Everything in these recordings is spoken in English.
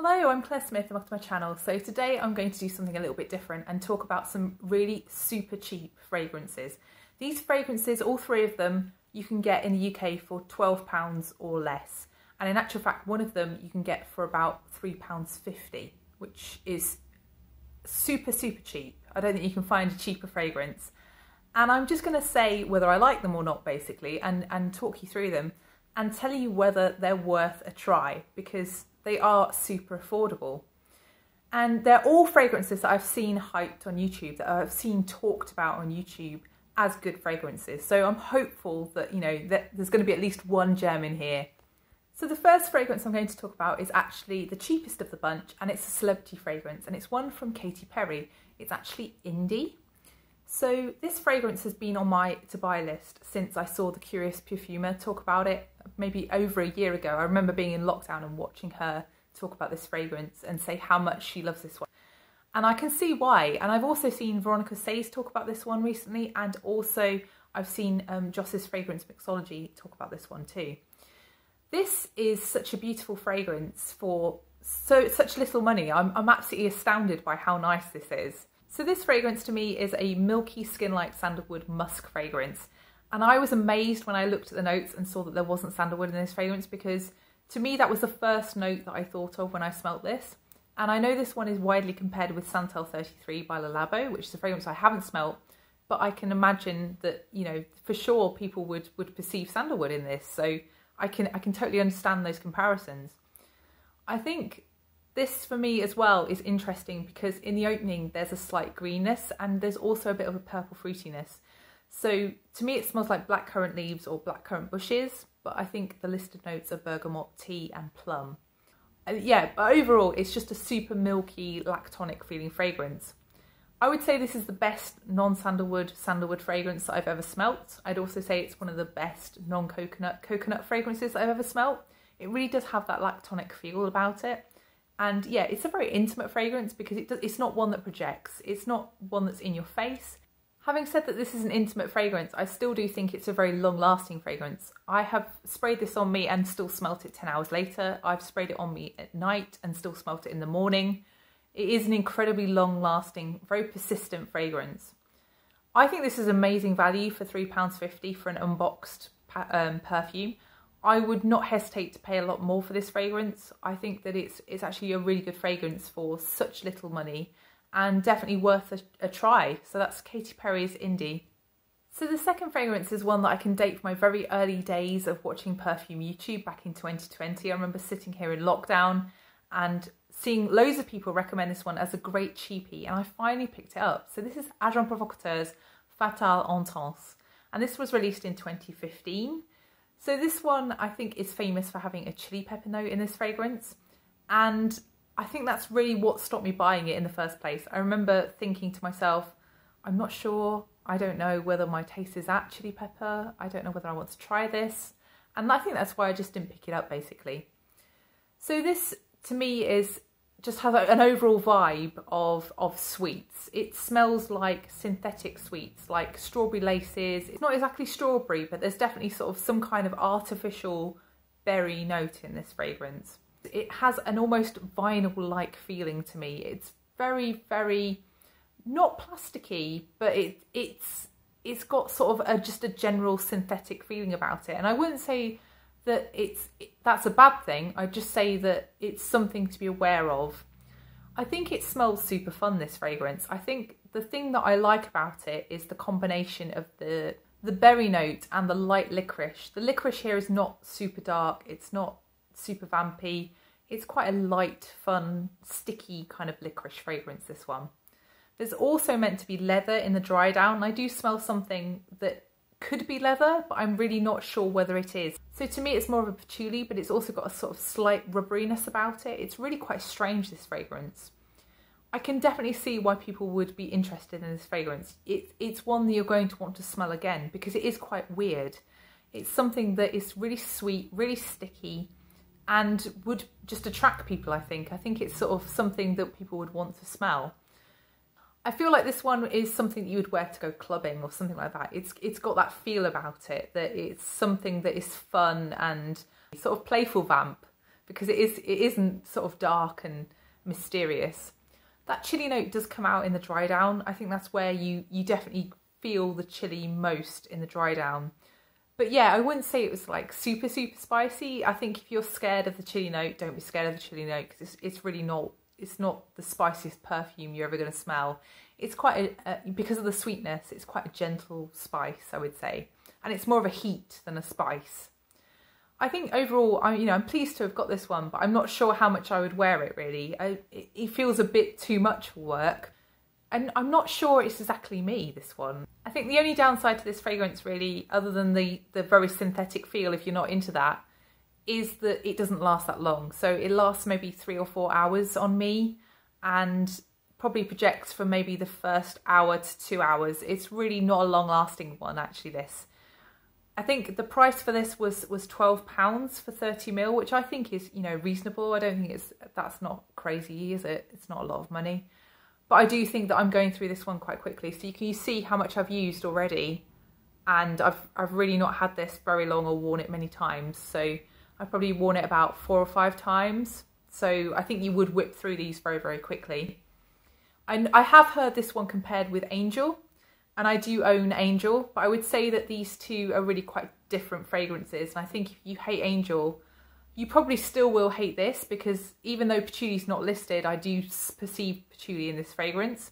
Hello, I'm Claire Smith and welcome to my channel. So today I'm going to do something a little bit different and talk about some really super cheap fragrances. These fragrances, all three of them, you can get in the UK for £12 or less. And in actual fact, one of them you can get for about £3.50, which is super cheap. I don't think you can find a cheaper fragrance. And I'm just going to say whether I like them or not, basically, and talk you through them and tell you whether they're worth a try, because they are super affordable. And they're all fragrances that I've seen hyped on YouTube, that I've seen talked about on YouTube as good fragrances. So I'm hopeful that, you know, that there's going to be at least one gem in here. So the first fragrance I'm going to talk about is actually the cheapest of the bunch, and it's a celebrity fragrance, and it's one from Katy Perry. It's actually Indi. So this fragrance has been on my to buy list since I saw the Curious Perfumer talk about it maybe over a year ago. I remember being in lockdown and watching her talk about this fragrance and say how much she loves this one. And I can see why. And I've also seen Veronica Say's talk about this one recently, and also I've seen Joss's Fragrance Mixology talk about this one too. This is such a beautiful fragrance for such little money. I'm absolutely astounded by how nice this is. So this fragrance to me is a milky skin-like sandalwood musk fragrance. And I was amazed when I looked at the notes and saw that there wasn't sandalwood in this fragrance, because to me that was the first note that I thought of when I smelt this. And I know this one is widely compared with Santal 33 by Le Labo, which is a fragrance I haven't smelt, but I can imagine that, you know, for sure people would perceive sandalwood in this. So I can totally understand those comparisons. I think this for me as well is interesting because in the opening there's a slight greenness and there's also a bit of a purple fruitiness. So to me it smells like blackcurrant leaves or blackcurrant bushes, but I think the listed notes are bergamot, tea and plum. Yeah, but overall it's just a super milky, lactonic feeling fragrance. I would say this is the best non-sandalwood sandalwood fragrance that I've ever smelt. I'd also say it's one of the best non-coconut fragrances that I've ever smelt. It really does have that lactonic feel about it. And yeah, it's a very intimate fragrance because it's not one that projects. It's not one that's in your face. Having said that this is an intimate fragrance, I still do think it's a very long-lasting fragrance. I have sprayed this on me and still smelt it 10 hours later. I've sprayed it on me at night and still smelt it in the morning. It is an incredibly long-lasting, very persistent fragrance. I think this is amazing value for £3.50 for an unboxed perfume. I would not hesitate to pay a lot more for this fragrance. I think that it's actually a really good fragrance for such little money and definitely worth a try. So that's Katy Perry's Indi. So the second fragrance is one that I can date from my very early days of watching Perfume YouTube back in 2020. I remember sitting here in lockdown and seeing loads of people recommend this one as a great cheapie, and I finally picked it up. So this is Provocateur's Fatale Intense, and this was released in 2015. So this one I think is famous for having a chili pepper note in this fragrance, and I think that's really what stopped me buying it in the first place. I remember thinking to myself, I'm not sure, I don't know whether my taste is at chili pepper, I don't know whether I want to try this, and I think that's why I just didn't pick it up basically. So this to me just has an overall vibe of sweets. It smells like synthetic sweets, like strawberry laces. It's not exactly strawberry, but there's definitely sort of some kind of artificial berry note in this fragrance. It has an almost vinyl-like feeling to me. It's very, not plasticky, but it's got sort of just a general synthetic feeling about it. And I wouldn't say that that's a bad thing. I just say that it's something to be aware of. I think it smells super fun, this fragrance. I think the thing that I like about it is the combination of the berry note and the light licorice. The licorice here is not super dark, it's not super vampy. It's quite a light, fun, sticky kind of licorice fragrance, this one. There's also meant to be leather in the dry down, and I do smell something that could be leather, but I'm really not sure whether it is. So to me it's more of a patchouli, but it's also got a sort of slight rubberiness about it. It's really quite strange, this fragrance. I can definitely see why people would be interested in this fragrance. It's one that you're going to want to smell again because it is quite weird. It's something that is really sweet, really sticky, and would just attract people, I think. I think it's sort of something that people would want to smell. I feel like this one is something that you would wear to go clubbing or something like that. It's got that feel about it, that it's something that is fun and sort of playful vamp because it isn't sort of dark and mysterious. That chili note does come out in the dry down. I think that's where you definitely feel the chili most, in the dry down. But yeah, I wouldn't say it was like super spicy. I think if you're scared of the chili note, don't be scared of the chili note, because it's really not, it's not the spiciest perfume you're ever going to smell. It's quite because of the sweetness, it's quite a gentle spice, I would say. And it's more of a heat than a spice. I think overall, I'm pleased to have got this one, but I'm not sure how much I would wear it really. It feels a bit too much for work. And I'm not sure it's exactly me, this one. I think the only downside to this fragrance really, other than the very synthetic feel if you're not into that, is that it doesn't last that long. So it lasts maybe 3 or 4 hours on me, and probably projects for maybe the first hour to 2 hours. It's really not a long lasting one actually, this. I think the price for this was £12 for 30ml, which I think is, reasonable. I don't think that's not crazy, is it? It's not a lot of money. But I do think that I'm going through this one quite quickly. So you can see how much I've used already. And I've really not had this very long or worn it many times. So I've probably worn it about 4 or 5 times. So I think you would whip through these very, very quickly. And I have heard this one compared with Angel. And I do own Angel. But I would say that these two are really quite different fragrances. And I think if you hate Angel, you probably still will hate this, because even though patchouli's not listed, I do perceive patchouli in this fragrance.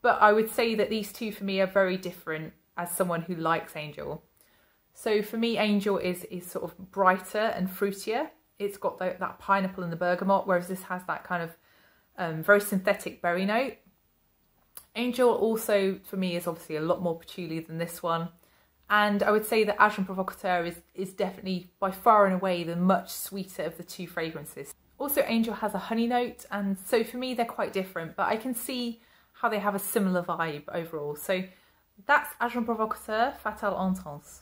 But I would say that these two for me are very different as someone who likes Angel. So for me, Angel is sort of brighter and fruitier. It's got that pineapple and the bergamot, whereas this has that kind of very synthetic berry note. Angel also, for me, is obviously a lot more patchouli than this one. And I would say that Provocateur is definitely by far and away the much sweeter of the two fragrances. Also, Angel has a honey note, and so for me they're quite different, but I can see how they have a similar vibe overall. So that's Provocateur, Fatale Intense.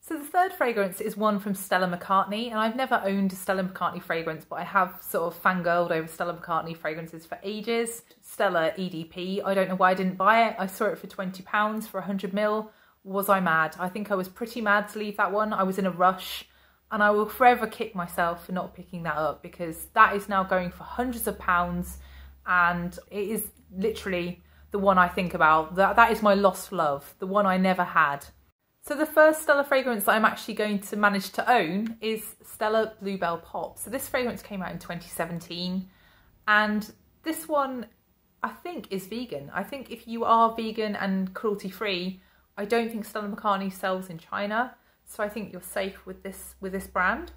So the third fragrance is one from Stella McCartney, and I've never owned a Stella McCartney fragrance, but I have sort of fangirled over Stella McCartney fragrances for ages. Stella EDP, I don't know why I didn't buy it. I saw it for £20 for 100ml. Was I mad? I think I was pretty mad to leave that one. I was in a rush, and I will forever kick myself for not picking that up, because that is now going for hundreds of pounds, and it is literally the one I think about. That is my lost love, the one I never had. So the first Stella fragrance that I'm actually going to manage to own is Stella Bluebell Pop. So this fragrance came out in 2017, and this one I think is vegan. I think if you are vegan and cruelty free, I don't think Stella McCartney sells in China, so I think you're safe with this brand.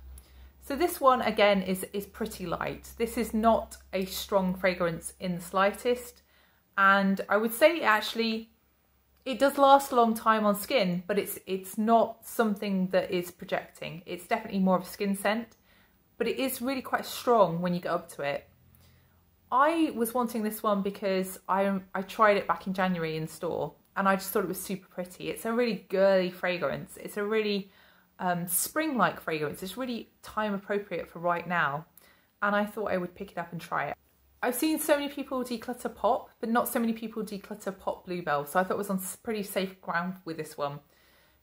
So this one again is pretty light. This is not a strong fragrance in the slightest, and I would say actually it does last a long time on skin, but it's not something that is projecting. It's definitely more of a skin scent, but it is really quite strong when you get up to it. I was wanting this one because I tried it back in January in store, and I just thought it was super pretty. It's a really girly fragrance. It's a really spring-like fragrance. It's really time appropriate for right now. And I thought I would pick it up and try it. I've seen so many people declutter Pop, but not so many people declutter Pop Bluebell. So I thought it was on pretty safe ground with this one.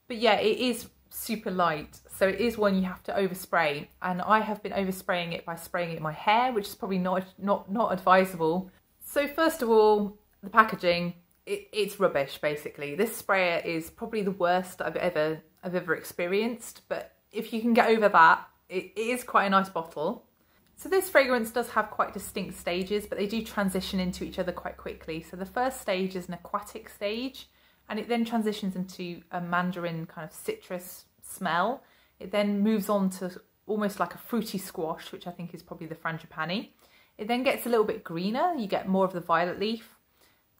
But yeah, it is super light. So it is one you have to overspray. And I have been overspraying it by spraying it in my hair, which is probably not advisable. So first of all, the packaging. It's rubbish, basically. This sprayer is probably the worst I've ever experienced, but if you can get over that, it is quite a nice bottle. So this fragrance does have quite distinct stages, but they do transition into each other quite quickly. So the first stage is an aquatic stage, and it then transitions into a mandarin kind of citrus smell. It then moves on to almost like a fruity squash, which I think is probably the frangipani. It then gets a little bit greener. You get more of the violet leaf.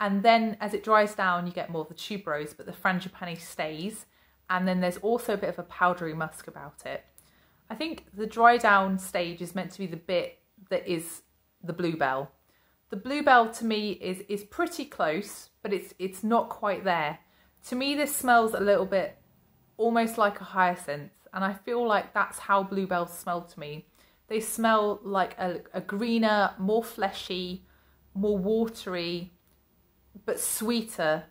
And then as it dries down, you get more of the tuberose, but the frangipani stays. And then there's also a bit of a powdery musk about it. I think the dry down stage is meant to be the bit that is the Bluebell. The Bluebell to me is pretty close, but it's not quite there. To me, this smells a little bit almost like a hyacinth. And I feel like that's how Bluebells smell to me. They smell like a greener, more fleshy, more watery, but sweeter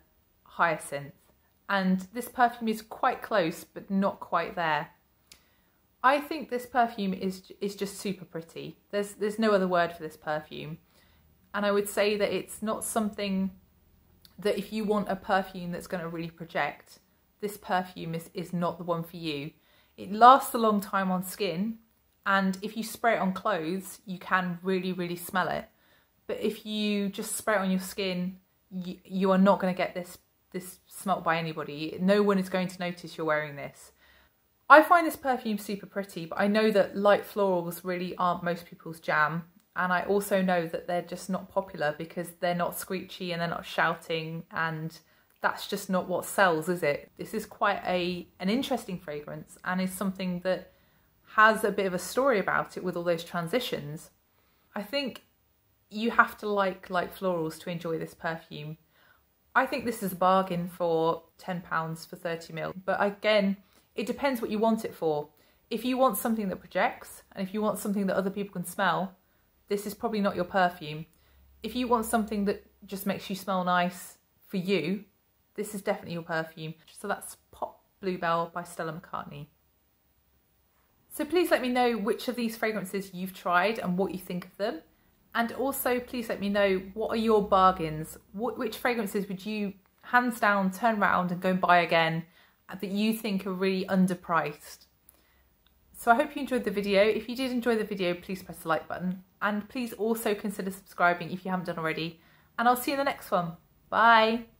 hyacinth. And this perfume is quite close, but not quite there. I think this perfume is just super pretty. There's no other word for this perfume. And I would say that it's not something that if you want a perfume that's going to really project, this perfume is not the one for you. It lasts a long time on skin, and if you spray it on clothes, you can really, really smell it. But if you just spray it on your skin, you are not going to get this smelt by anybody. No one is going to notice you're wearing this. I find this perfume super pretty, but I know that light florals really aren't most people's jam. And I also know that they're just not popular because they're not screechy and they're not shouting, and that's just not what sells, is it? This is quite an interesting fragrance, and is something that has a bit of a story about it with all those transitions. I think you have to like light florals to enjoy this perfume. I think this is a bargain for £10 for 30ml, but again, it depends what you want it for. If you want something that projects, and if you want something that other people can smell, this is probably not your perfume. If you want something that just makes you smell nice for you, this is definitely your perfume. So that's Pop Bluebell by Stella McCartney. So please let me know which of these fragrances you've tried and what you think of them. And also please let me know, what are your bargains? Which fragrances would you hands down turn around and go and buy again that you think are really underpriced? So I hope you enjoyed the video. If you did enjoy the video, please press the like button, and please also consider subscribing if you haven't done already. And I'll see you in the next one. Bye.